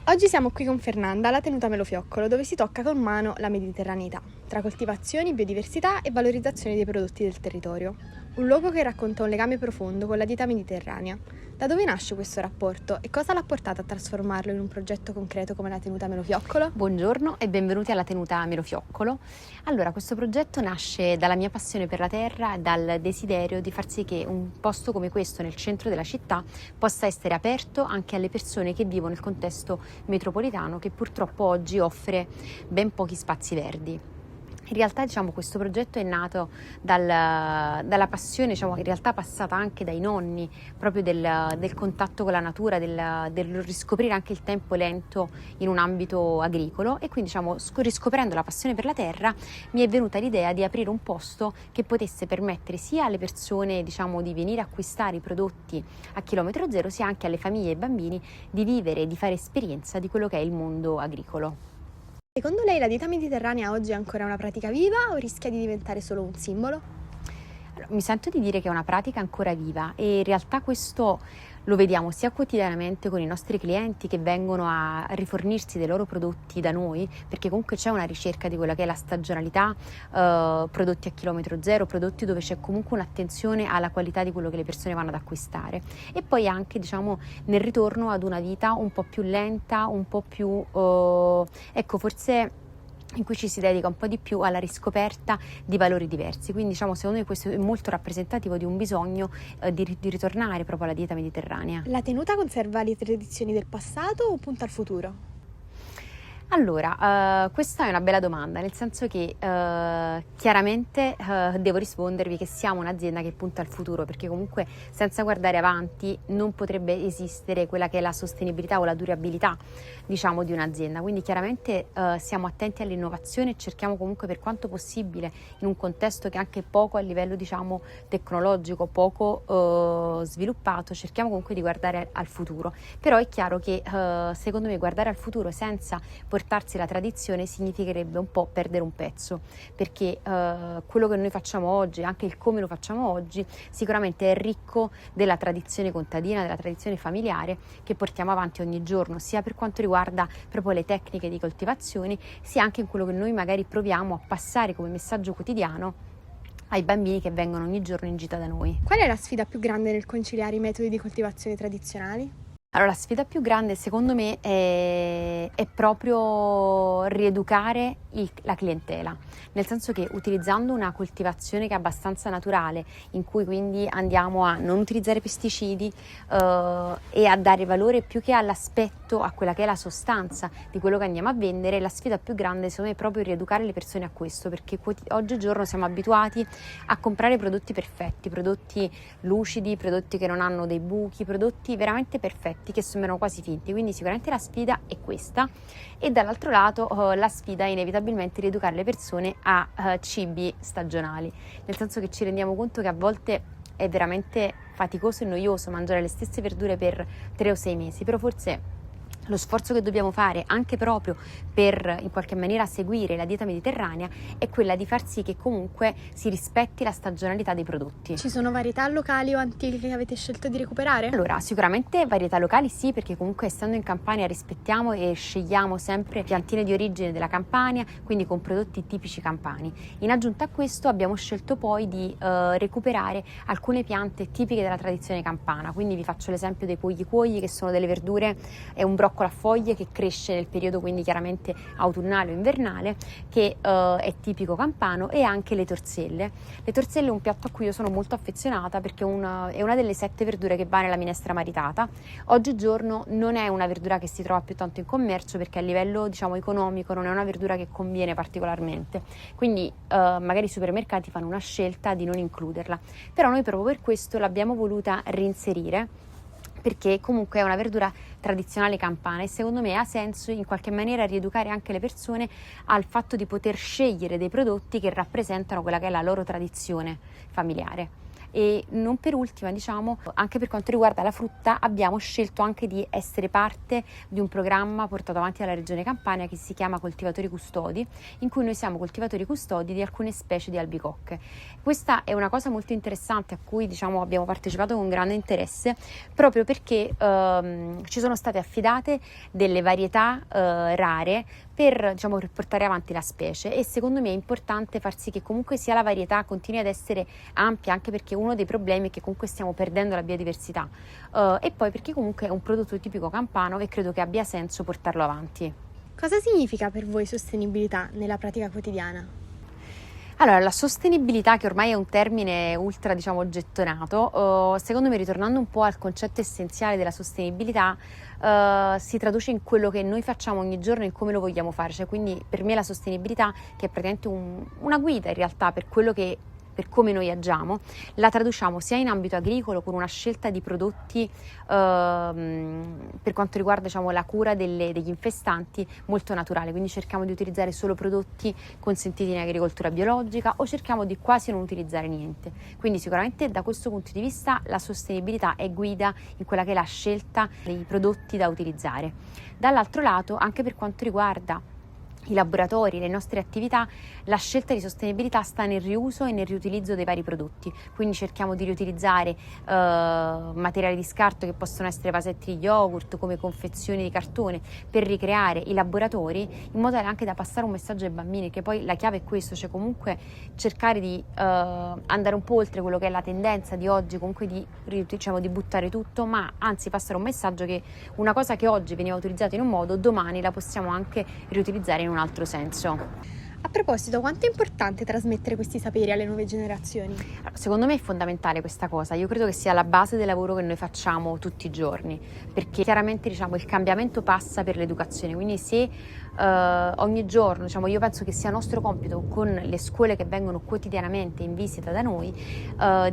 Oggi siamo qui con Fernanda alla tenuta Melofioccolo, dove si tocca con mano la mediterraneità, tra coltivazioni, biodiversità e valorizzazione dei prodotti del territorio. Un luogo che racconta un legame profondo con la dieta mediterranea. Da dove nasce questo rapporto e cosa l'ha portato a trasformarlo in un progetto concreto come la tenuta Melofioccolo? Buongiorno e benvenuti alla tenuta Melofioccolo. Allora, questo progetto nasce dalla mia passione per la terra e dal desiderio di far sì che un posto come questo nel centro della città possa essere aperto anche alle persone che vivono nel contesto metropolitano, che purtroppo oggi offre ben pochi spazi verdi. In realtà questo progetto è nato dalla passione in realtà passata anche dai nonni, proprio del contatto con la natura, del riscoprire anche il tempo lento in un ambito agricolo, e quindi riscoprendo la passione per la terra mi è venuta l'idea di aprire un posto che potesse permettere sia alle persone di venire a acquistare i prodotti a chilometro zero, sia anche alle famiglie e ai bambini di vivere e di fare esperienza di quello che è il mondo agricolo. Secondo lei la dieta mediterranea oggi è ancora una pratica viva o rischia di diventare solo un simbolo? Mi sento di dire che è una pratica ancora viva, e in realtà questo lo vediamo sia quotidianamente con i nostri clienti che vengono a rifornirsi dei loro prodotti da noi, perché comunque c'è una ricerca di quella che è la stagionalità, prodotti a chilometro zero, prodotti dove c'è comunque un'attenzione alla qualità di quello che le persone vanno ad acquistare, e poi anche nel ritorno ad una vita un po' più lenta, un po' più forse in cui ci si dedica un po' di più alla riscoperta di valori diversi. Quindi secondo me questo è molto rappresentativo di un bisogno di ritornare proprio alla dieta mediterranea. La tenuta conserva le tradizioni del passato o punta al futuro? Allora, questa è una bella domanda, nel senso che chiaramente devo rispondervi che siamo un'azienda che punta al futuro, perché comunque senza guardare avanti non potrebbe esistere quella che è la sostenibilità o la durabilità di un'azienda. Quindi chiaramente siamo attenti all'innovazione e cerchiamo comunque, per quanto possibile, in un contesto che è anche poco a livello tecnologico, poco sviluppato, cerchiamo comunque di guardare al futuro. Però è chiaro che secondo me guardare al futuro senza portarsi la tradizione significherebbe un po' perdere un pezzo, perché quello che noi facciamo oggi, anche il come lo facciamo oggi, sicuramente è ricco della tradizione contadina, della tradizione familiare che portiamo avanti ogni giorno, sia per quanto riguarda proprio le tecniche di coltivazione, sia anche in quello che noi magari proviamo a passare come messaggio quotidiano ai bambini che vengono ogni giorno in gita da noi. Qual è la sfida più grande nel conciliare i metodi di coltivazione tradizionali? Allora, la sfida più grande secondo me è proprio rieducare la clientela, nel senso che utilizzando una coltivazione che è abbastanza naturale, in cui quindi andiamo a non utilizzare pesticidi e a dare valore più che all'aspetto, a quella che è la sostanza di quello che andiamo a vendere, la sfida più grande secondo me è proprio rieducare le persone a questo, perché oggigiorno siamo abituati a comprare prodotti perfetti, prodotti lucidi, prodotti che non hanno dei buchi, prodotti veramente perfetti che sembrano quasi finti. Quindi sicuramente la sfida è questa, e dall'altro lato la sfida è inevitabilmente rieducare le persone a cibi stagionali, nel senso che ci rendiamo conto che a volte è veramente faticoso e noioso mangiare le stesse verdure per 3 o 6 mesi, però forse lo sforzo che dobbiamo fare anche proprio per in qualche maniera seguire la dieta mediterranea è quella di far sì che comunque si rispetti la stagionalità dei prodotti. Ci sono varietà locali o antiche che avete scelto di recuperare? Allora, sicuramente varietà locali sì, perché comunque essendo in Campania rispettiamo e scegliamo sempre piantine di origine della Campania, quindi con prodotti tipici campani. In aggiunta a questo abbiamo scelto poi di recuperare alcune piante tipiche della tradizione campana, quindi vi faccio l'esempio dei cuogli, che sono delle verdure, è un broccolo a foglie che cresce nel periodo quindi chiaramente autunnale o invernale, che è tipico campano, e anche le torselle. Le torselle è un piatto a cui io sono molto affezionata, perché è una delle 7 verdure che va nella minestra maritata. Oggigiorno non è una verdura che si trova più tanto in commercio, perché a livello economico non è una verdura che conviene particolarmente, quindi magari i supermercati fanno una scelta di non includerla, però noi proprio per questo l'abbiamo voluta reinserire, perché comunque è una verdura tradizionale campana, e secondo me ha senso in qualche maniera rieducare anche le persone al fatto di poter scegliere dei prodotti che rappresentano quella che è la loro tradizione familiare. E non per ultima, diciamo, anche per quanto riguarda la frutta, abbiamo scelto anche di essere parte di un programma portato avanti dalla Regione Campania che si chiama Coltivatori Custodi, in cui noi siamo coltivatori custodi di alcune specie di albicocche. Questa è una cosa molto interessante a cui, diciamo, abbiamo partecipato con grande interesse, proprio perché ci sono state affidate delle varietà rare per, diciamo, per portare avanti la specie, e secondo me è importante far sì che comunque sia la varietà continui ad essere ampia, anche perché uno dei problemi è che comunque stiamo perdendo la biodiversità, e poi perché comunque è un prodotto tipico campano e credo che abbia senso portarlo avanti. Cosa significa per voi sostenibilità nella pratica quotidiana? Allora, la sostenibilità, che ormai è un termine ultra, diciamo, gettonato, secondo me, ritornando un po' al concetto essenziale della sostenibilità, si traduce in quello che noi facciamo ogni giorno e in come lo vogliamo fare. Cioè, quindi per me la sostenibilità, che è praticamente una guida in realtà per quello che per come noi agiamo, la traduciamo sia in ambito agricolo, con una scelta di prodotti per quanto riguarda, diciamo, la cura degli infestanti molto naturale, quindi cerchiamo di utilizzare solo prodotti consentiti in agricoltura biologica o cerchiamo di quasi non utilizzare niente. Quindi sicuramente da questo punto di vista la sostenibilità è guida in quella che è la scelta dei prodotti da utilizzare. Dall'altro lato, anche per quanto riguarda i laboratori, le nostre attività, la scelta di sostenibilità sta nel riuso e nel riutilizzo dei vari prodotti, quindi cerchiamo di riutilizzare materiali di scarto che possono essere vasetti di yogurt, come confezioni di cartone, per ricreare i laboratori, in modo tale anche da passare un messaggio ai bambini, che poi la chiave è questo, cioè comunque cercare di andare un po' oltre quello che è la tendenza di oggi, comunque diciamo, di buttare tutto, ma anzi passare un messaggio che una cosa che oggi veniva utilizzata in un modo, domani la possiamo anche riutilizzare in un altro senso. A proposito, quanto è importante trasmettere questi saperi alle nuove generazioni? Secondo me è fondamentale questa cosa, io credo che sia la base del lavoro che noi facciamo tutti i giorni, perché chiaramente, diciamo, il cambiamento passa per l'educazione, quindi se ogni giorno, diciamo, io penso che sia nostro compito con le scuole che vengono quotidianamente in visita da noi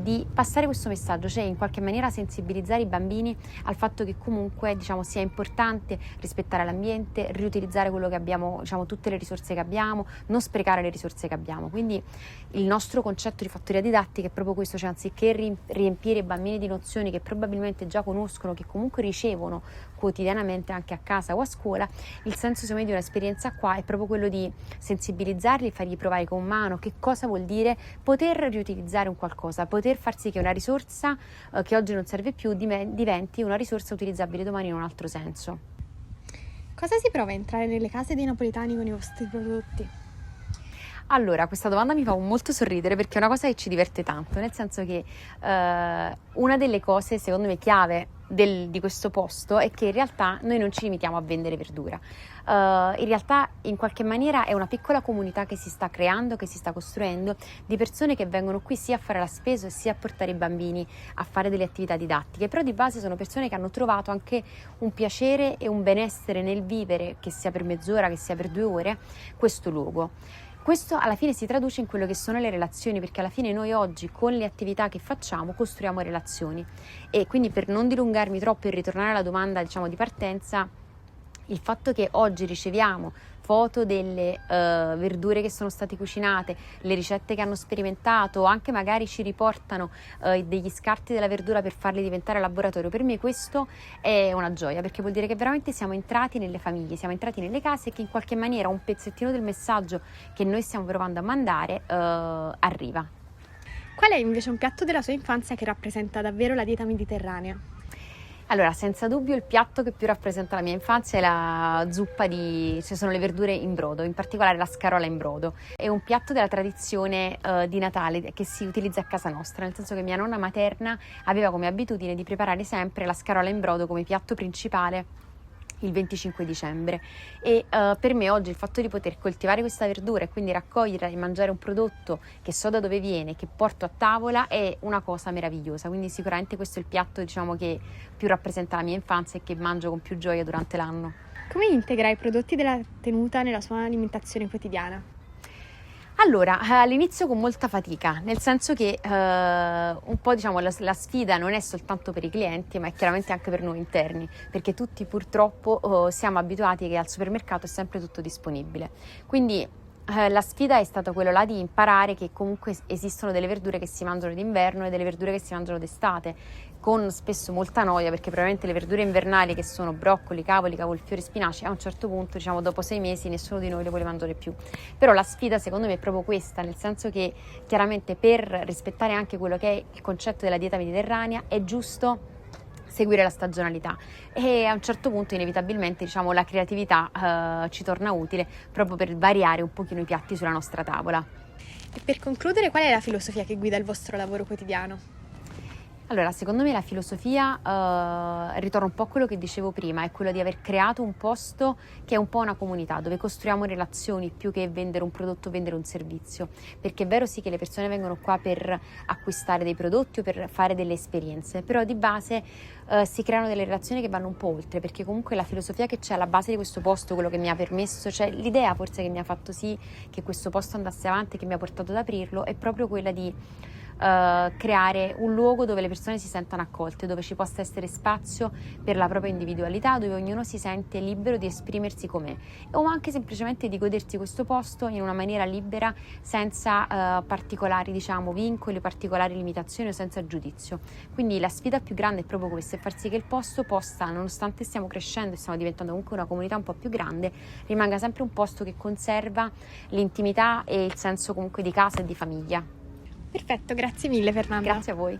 di passare questo messaggio, cioè in qualche maniera sensibilizzare i bambini al fatto che comunque, diciamo, sia importante rispettare l'ambiente, riutilizzare quello che abbiamo, diciamo, tutte le risorse che abbiamo, non sprecare le risorse che abbiamo. Quindi il nostro concetto di fattoria didattica è proprio questo, cioè anziché riempire i bambini di nozioni che probabilmente già conoscono, che comunque ricevono quotidianamente anche a casa o a scuola, il senso, secondo me, di un'esperienza qua è proprio quello di sensibilizzarli, fargli provare con mano che cosa vuol dire poter riutilizzare un qualcosa, poter far sì che una risorsa che oggi non serve più diventi una risorsa utilizzabile domani in un altro senso. Cosa si prova a entrare nelle case dei napoletani con i vostri prodotti? Allora, questa domanda mi fa molto sorridere perché è una cosa che ci diverte tanto, nel senso che una delle cose, secondo me, chiave di questo posto è che in realtà noi non ci limitiamo a vendere verdura. In realtà, in qualche maniera, è una piccola comunità che si sta creando, che si sta costruendo, di persone che vengono qui sia a fare la spesa sia a portare i bambini a fare delle attività didattiche, però di base sono persone che hanno trovato anche un piacere e un benessere nel vivere, che sia per mezz'ora, che sia per 2 ore, questo luogo. Questo alla fine si traduce in quello che sono le relazioni, perché alla fine noi oggi con le attività che facciamo costruiamo relazioni, e quindi, per non dilungarmi troppo e ritornare alla domanda, diciamo, di partenza, il fatto che oggi riceviamo foto delle verdure che sono state cucinate, le ricette che hanno sperimentato, anche magari ci riportano degli scarti della verdura per farli diventare laboratorio, per me questo è una gioia, perché vuol dire che veramente siamo entrati nelle famiglie, siamo entrati nelle case e che in qualche maniera un pezzettino del messaggio che noi stiamo provando a mandare arriva. Qual è invece un piatto della sua infanzia che rappresenta davvero la dieta mediterranea? Allora, senza dubbio il piatto che più rappresenta la mia infanzia è la zuppa cioè sono le verdure in brodo, in particolare la scarola in brodo. È un piatto della tradizione di Natale che si utilizza a casa nostra, nel senso che mia nonna materna aveva come abitudine di preparare sempre la scarola in brodo come piatto principale il 25 dicembre, e per me oggi il fatto di poter coltivare questa verdura e quindi raccoglierla e mangiare un prodotto che so da dove viene, che porto a tavola, è una cosa meravigliosa. Quindi sicuramente questo è il piatto, diciamo, che più rappresenta la mia infanzia e che mangio con più gioia durante l'anno. Come integra i prodotti della tenuta nella sua alimentazione quotidiana? Allora, all'inizio con molta fatica, nel senso che un po', diciamo, la sfida non è soltanto per i clienti, ma è chiaramente anche per noi interni, perché tutti purtroppo siamo abituati che al supermercato è sempre tutto disponibile. Quindi La sfida è stata quello là di imparare che comunque esistono delle verdure che si mangiano d'inverno e delle verdure che si mangiano d'estate, con spesso molta noia, perché probabilmente le verdure invernali, che sono broccoli, cavoli, cavolfiori, spinaci, a un certo punto, diciamo dopo 6 mesi, nessuno di noi le vuole mangiare più. Però la sfida secondo me è proprio questa, nel senso che chiaramente per rispettare anche quello che è il concetto della dieta mediterranea è giusto seguire la stagionalità, e a un certo punto inevitabilmente, diciamo, la creatività ci torna utile proprio per variare un pochino i piatti sulla nostra tavola. E per concludere, qual è la filosofia che guida il vostro lavoro quotidiano? Allora, secondo me la filosofia, ritorna un po' a quello che dicevo prima, è quello di aver creato un posto che è un po' una comunità, dove costruiamo relazioni più che vendere un prodotto o vendere un servizio, perché è vero sì che le persone vengono qua per acquistare dei prodotti o per fare delle esperienze, però di base si creano delle relazioni che vanno un po' oltre, perché comunque la filosofia che c'è alla base di questo posto, quello che mi ha permesso, cioè l'idea forse che mi ha fatto sì che questo posto andasse avanti, che mi ha portato ad aprirlo, è proprio quella di creare un luogo dove le persone si sentano accolte, dove ci possa essere spazio per la propria individualità, dove ognuno si sente libero di esprimersi com'è, o anche semplicemente di godersi questo posto in una maniera libera, senza particolari, diciamo, vincoli, particolari limitazioni o senza giudizio. Quindi la sfida più grande è proprio questa, è far sì che il posto possa, nonostante stiamo crescendo e stiamo diventando comunque una comunità un po' più grande, rimanga sempre un posto che conserva l'intimità e il senso comunque di casa e di famiglia. Perfetto, grazie mille Fernanda. Grazie a voi.